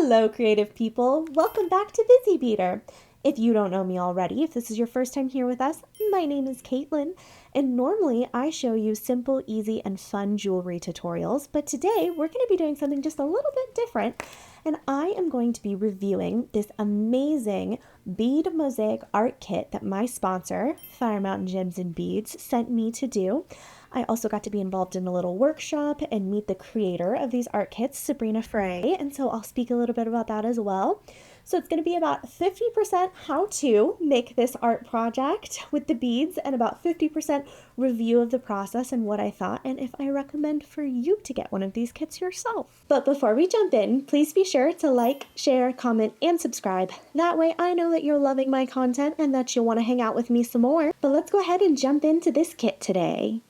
Hello, creative people. Welcome back to Busy Beader. If you don't know me already, if this is your first time here with us, my name is Caitlin, and normally I show you simple, easy, and fun jewelry tutorials, but today we're going to be doing something just a little bit different, and I am going to be reviewing this amazing Bead Mosaic art kit that my sponsor, Fire Mountain Gems and Beads, sent me to do. I also got to be involved in a little workshop and meet the creator of these art kits, Sabrina Frey, and so I'll speak a little bit about that as well. So it's going to be about 50% how to make this art project with the beads and about 50% review of the process and what I thought and if I recommend for you to get one of these kits yourself. But before we jump in, please be sure to like, share, comment, and subscribe. That way I know that you're loving my content and that you'll want to hang out with me some more. But let's go ahead and jump into this kit today.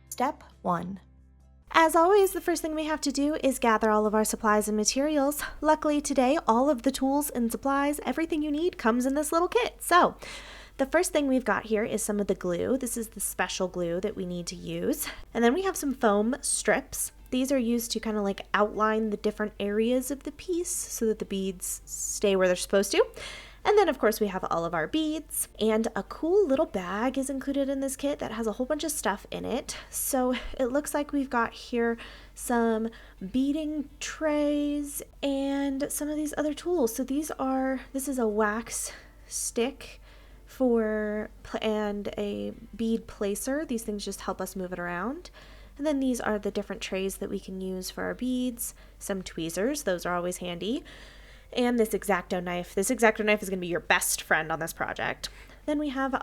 Step 1. As always, the first thing we have to do is gather all of our supplies and materials. Luckily today, all of the tools and supplies, everything you need comes in this little kit. So the first thing we've got here is some of the glue. This is the special glue that we need to use. And then we have some foam strips. These are used to kind of like outline the different areas of the piece so that the beads stay where they're supposed to. And then of course we have all of our beads, and a cool little bag is included in this kit that has a whole bunch of stuff in it. So it looks like we've got here some beading trays and some of these other tools. So this is a wax stick and a bead placer. These things just help us move it around. And then these are the different trays that we can use for our beads, some tweezers, those are always handy. And this X-Acto knife. This X-Acto knife is going to be your best friend on this project. Then we have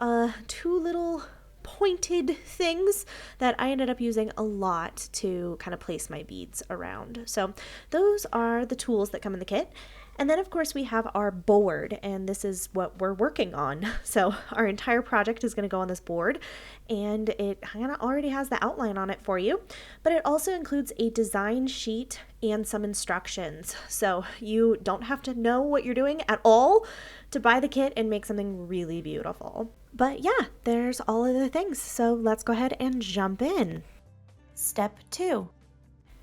two little pointed things that I ended up using a lot to kind of place my beads around. So those are the tools that come in the kit. And then of course we have our board, and this is what we're working on. So our entire project is going to go on this board, and it kind of already has the outline on it for you, but it also includes a design sheet and some instructions. So you don't have to know what you're doing at all to buy the kit and make something really beautiful. But yeah, there's all of the things. So let's go ahead and jump in. Step 2.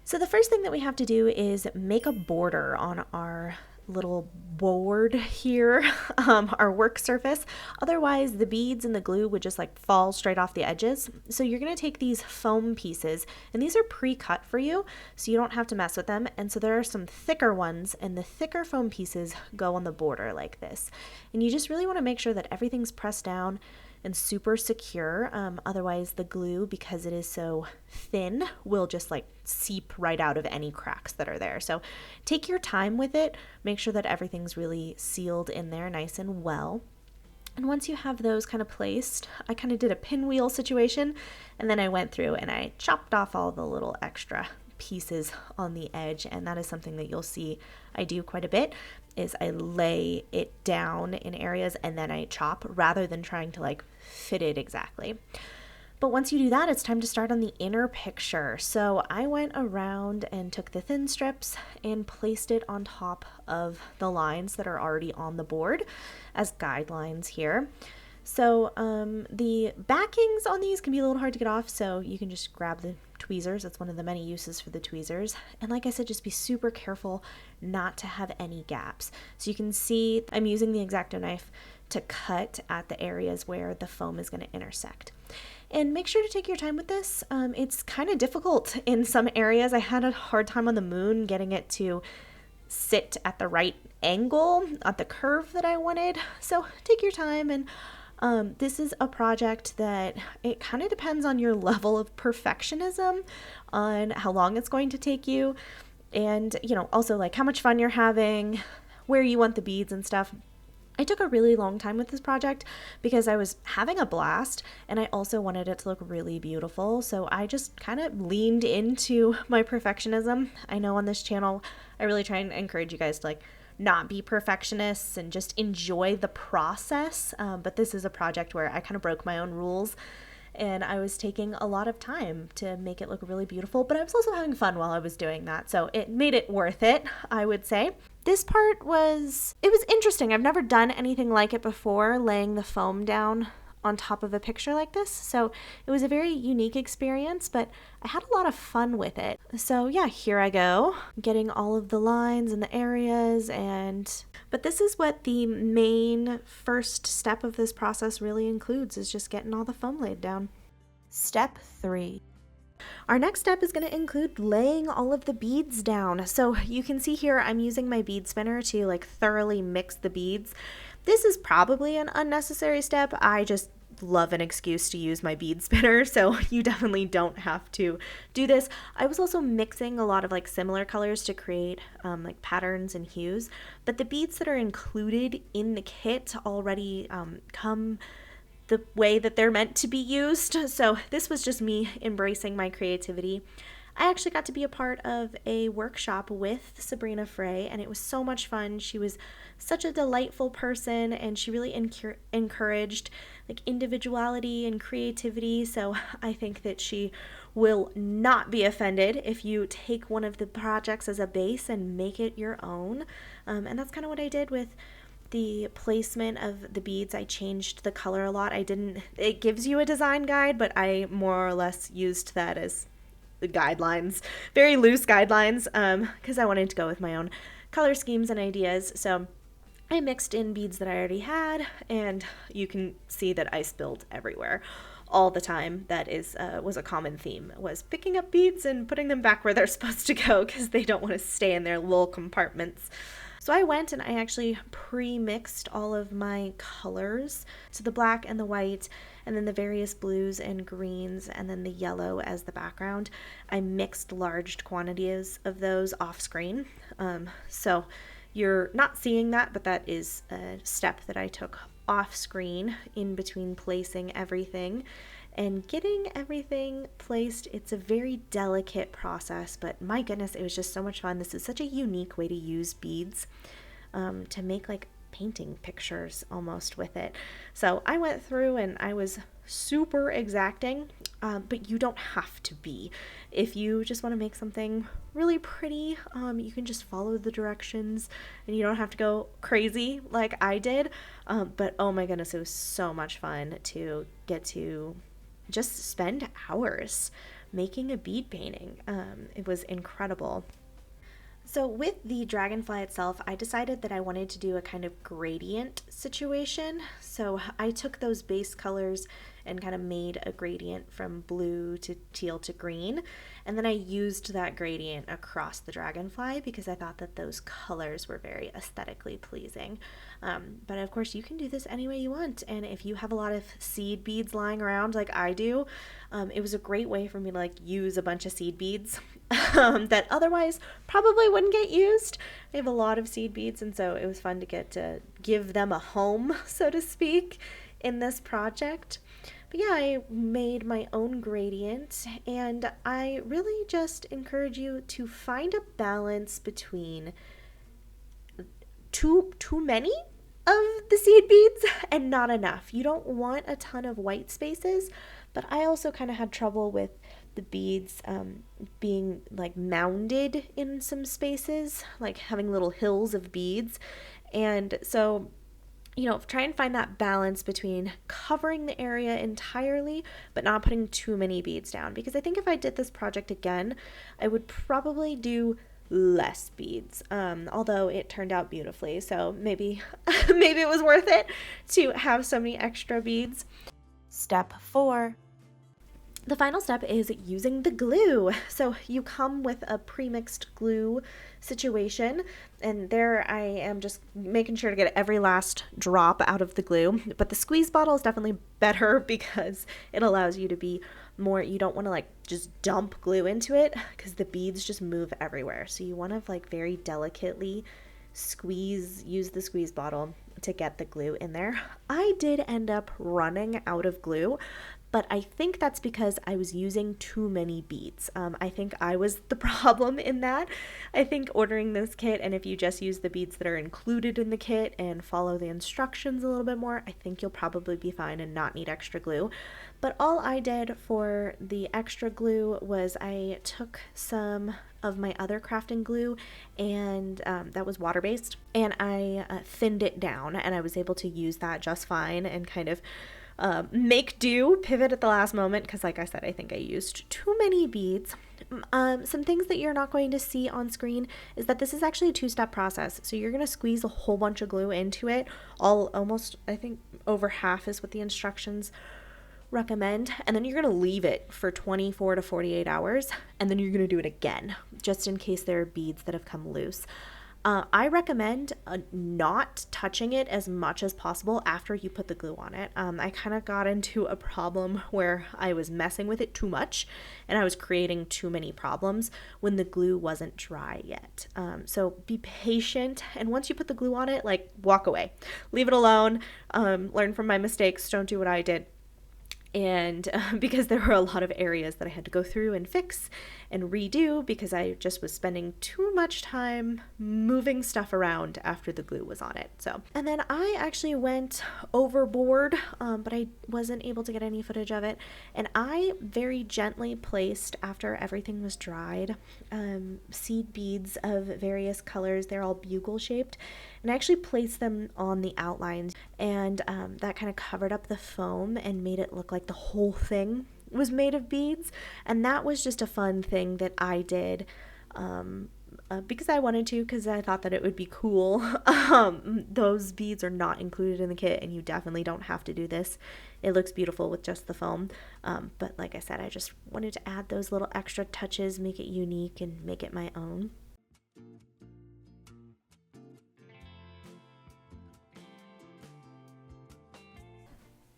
So the first thing that we have to do is make a border on our little board here, our work surface. Otherwise the beads and the glue would just like fall straight off the edges. So you're going to take these foam pieces, and these are pre-cut for you so you don't have to mess with them. And so there are some thicker ones, and the thicker foam pieces go on the border like this. And you just really want to make sure that everything's pressed down and super secure. Otherwise the glue, because it is so thin, will just like seep right out of any cracks that are there. So take your time with it. Make sure that everything's really sealed in there nice and well. And once you have those kind of placed, I kind of did a pinwheel situation, and then I went through and I chopped off all the little extra pieces on the edge, and that is something that you'll see I do quite a bit, is I lay it down in areas and then I chop rather than trying to like fit it exactly. But once you do that, it's time to start on the inner picture. So I went around and took the thin strips and placed it on top of the lines that are already on the board as guidelines here. So the backings on these can be a little hard to get off, so you can just grab the tweezers. That's one of the many uses for the tweezers. And like I said, just be super careful not to have any gaps. So you can see I'm using the X-Acto knife to cut at the areas where the foam is going to intersect. And make sure to take your time with this. It's kind of difficult in some areas. I had a hard time on the moon getting it to sit at the right angle, at the curve that I wanted. So take your time, and this is a project that it kind of depends on your level of perfectionism, on how long it's going to take you, and also like how much fun you're having, where you want the beads and stuff. I took a really long time with this project because I was having a blast, and I also wanted it to look really beautiful. So I just kind of leaned into my perfectionism. I know on this channel, I really try and encourage you guys to like not be perfectionists and just enjoy the process. But this is a project where I kind of broke my own rules, and I was taking a lot of time to make it look really beautiful, but I was also having fun while I was doing that. So it made it worth it, I would say. This part was interesting. I've never done anything like it before, laying the foam down on top of a picture like this. So it was a very unique experience, but I had a lot of fun with it. So yeah, here I go, getting all of the lines and the areas, but this is what the main first step of this process really includes, is just getting all the foam laid down. Step 3. Our next step is going to include laying all of the beads down. So you can see here I'm using my bead spinner to like thoroughly mix the beads. This is probably an unnecessary step. I just love an excuse to use my bead spinner, so you definitely don't have to do this. I was also mixing a lot of like similar colors to create like patterns and hues, but the beads that are included in the kit already come the way that they're meant to be used. So this was just me embracing my creativity. I actually got to be a part of a workshop with Sabrina Frey, and it was so much fun. She was such a delightful person, and she really encouraged like individuality and creativity. So I think that she will not be offended if you take one of the projects as a base and make it your own. And that's kind of what I did with the placement of the beads. I changed the color a lot. It gives you a design guide, but I more or less used that as the guidelines, very loose guidelines, because I wanted to go with my own color schemes and ideas. So I mixed in beads that I already had, and you can see that I spilled everywhere all the time. That was a common theme, was picking up beads and putting them back where they're supposed to go because they don't want to stay in their little compartments. So I went and I actually pre-mixed all of my colors, so the black and the white, and then the various blues and greens, and then the yellow as the background. I mixed large quantities of those off screen. So you're not seeing that, but that is a step that I took off screen in between placing everything and getting everything placed. It's a very delicate process, but my goodness, it was just so much fun. This is such a unique way to use beads to make like painting pictures almost with it. So I went through and I was super exacting, but you don't have to be. If you just want to make something really pretty, you can just follow the directions and you don't have to go crazy like I did. But oh my goodness, it was so much fun to get to just spend hours making a bead painting. It was incredible. So with the dragonfly itself, I decided that I wanted to do a kind of gradient situation. So I took those base colors and kind of made a gradient from blue to teal to green. And then I used that gradient across the dragonfly because I thought that those colors were very aesthetically pleasing. But of course you can do this any way you want. And if you have a lot of seed beads lying around like I do, it was a great way for me to like use a bunch of seed beads that otherwise probably wouldn't get used. I have a lot of seed beads, and so it was fun to get to give them a home, so to speak, in this project. But yeah, I made my own gradient, and I really just encourage you to find a balance between too many of the seed beads and not enough. You don't want a ton of white spaces, but I also kind of had trouble with the beads being like mounded in some spaces, like having little hills of beads. And so, try and find that balance between covering the area entirely, but not putting too many beads down. Because I think if I did this project again, I would probably do less beads, although it turned out beautifully. So maybe it was worth it to have so many extra beads. Step 4. The final step is using the glue. So you come with a pre-mixed glue situation, and there I am just making sure to get every last drop out of the glue. But the squeeze bottle is definitely better because it allows you to be more, you don't want to like just dump glue into it because the beads just move everywhere. So you want to like very delicately use the squeeze bottle to get the glue in there. I did end up running out of glue, but I think that's because I was using too many beads. I think I was the problem in that. I think ordering this kit, and if you just use the beads that are included in the kit and follow the instructions a little bit more, I think you'll probably be fine and not need extra glue. But all I did for the extra glue was I took some of my other crafting glue, and that was water-based, and I thinned it down, and I was able to use that just fine and kind of make do, pivot at the last moment, because like I said, I think I used too many beads. Some things that you're not going to see on screen is that this is actually a two-step process. So you're going to squeeze a whole bunch of glue into it. Almost, I think over half is what the instructions recommend. And then you're going to leave it for 24 to 48 hours. And then you're going to do it again, just in case there are beads that have come loose. I recommend not touching it as much as possible after you put the glue on it. I kind of got into a problem where I was messing with it too much and I was creating too many problems when the glue wasn't dry yet. So be patient, and once you put the glue on it, like, walk away. Leave it alone. Learn from my mistakes. Don't do what I did. And because there were a lot of areas that I had to go through and fix and redo because I just was spending too much time moving stuff around after the glue was on it. So, and then I actually went overboard, but I wasn't able to get any footage of it. And I very gently placed, after everything was dried, seed beads of various colors. They're all bugle shaped. And I actually placed them on the outlines, and that kind of covered up the foam and made it look like the whole thing was made of beads. And that was just a fun thing that I did because I wanted to, because I thought that it would be cool. Those beads are not included in the kit, and you definitely don't have to do this. It looks beautiful with just the foam. But like I said, I just wanted to add those little extra touches, make it unique and make it my own.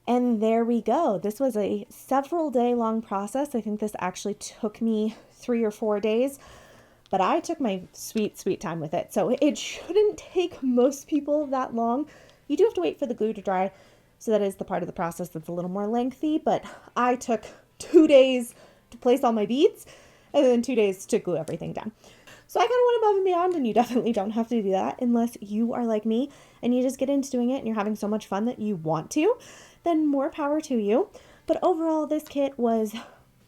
And there we go. This was a several day long process. I think this actually took me 3 or 4 days, but I took my sweet time with it. So it shouldn't take most people that long. You do have to wait for the glue to dry. So that is the part of the process that's a little more lengthy, but I took 2 days to place all my beads and then 2 days to glue everything down. So I kind of went above and beyond, and you definitely don't have to do that unless you are like me and you just get into doing it and you're having so much fun that you want to. Then more power to you. But overall, this kit was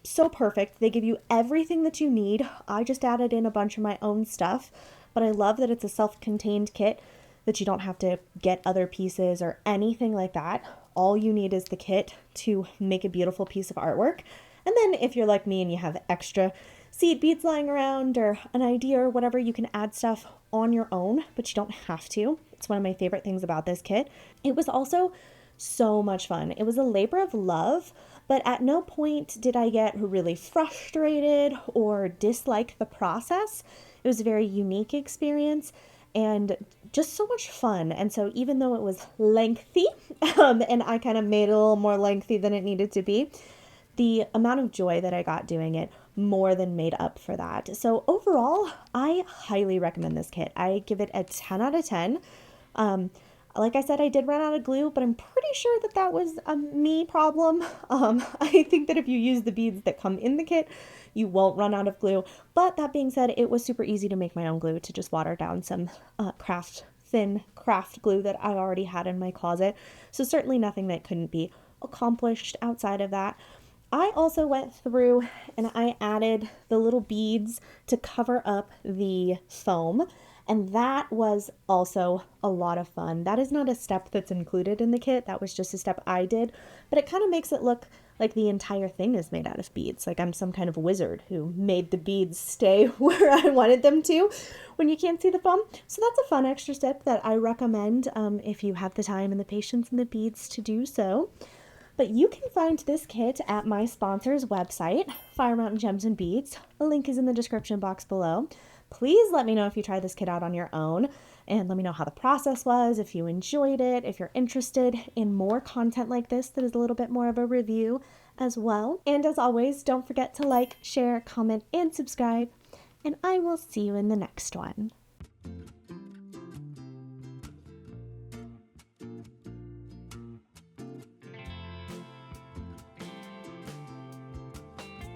so perfect. They give you everything that you need. I just added in a bunch of my own stuff, but I love that it's a self-contained kit, that you don't have to get other pieces or anything like that. All you need is the kit to make a beautiful piece of artwork. And then if you're like me and you have extra seed beads lying around or an idea or whatever, you can add stuff on your own, but you don't have to. It's one of my favorite things about this kit. It was also so much fun. It was a labor of love, but at no point did I get really frustrated or dislike the process. It was a very unique experience and just so much fun. And so even though it was lengthy, and I kind of made it a little more lengthy than it needed to be, the amount of joy that I got doing it more than made up for that. So overall, I highly recommend this kit. I give it a 10 out of 10. Like I said, I did run out of glue, but I'm pretty sure that that was a me problem. I think that if you use the beads that come in the kit, you won't run out of glue. But that being said, it was super easy to make my own glue, to just water down some thin craft glue that I already had in my closet. So certainly nothing that couldn't be accomplished outside of that. I also went through and I added the little beads to cover up the foam. And that was also a lot of fun. That is not a step that's included in the kit. That was just a step I did. But it kind of makes it look like the entire thing is made out of beads. Like I'm some kind of wizard who made the beads stay where I wanted them to when you can't see the foam. So that's a fun extra step that I recommend if you have the time and the patience and the beads to do so. But you can find this kit at my sponsor's website, Fire Mountain Gems and Beads. A link is in the description box below. Please let me know if you try this kit out on your own, and let me know how the process was, if you enjoyed it, if you're interested in more content like this that is a little bit more of a review as well. And as always, don't forget to like, share, comment, and subscribe, and I will see you in the next one.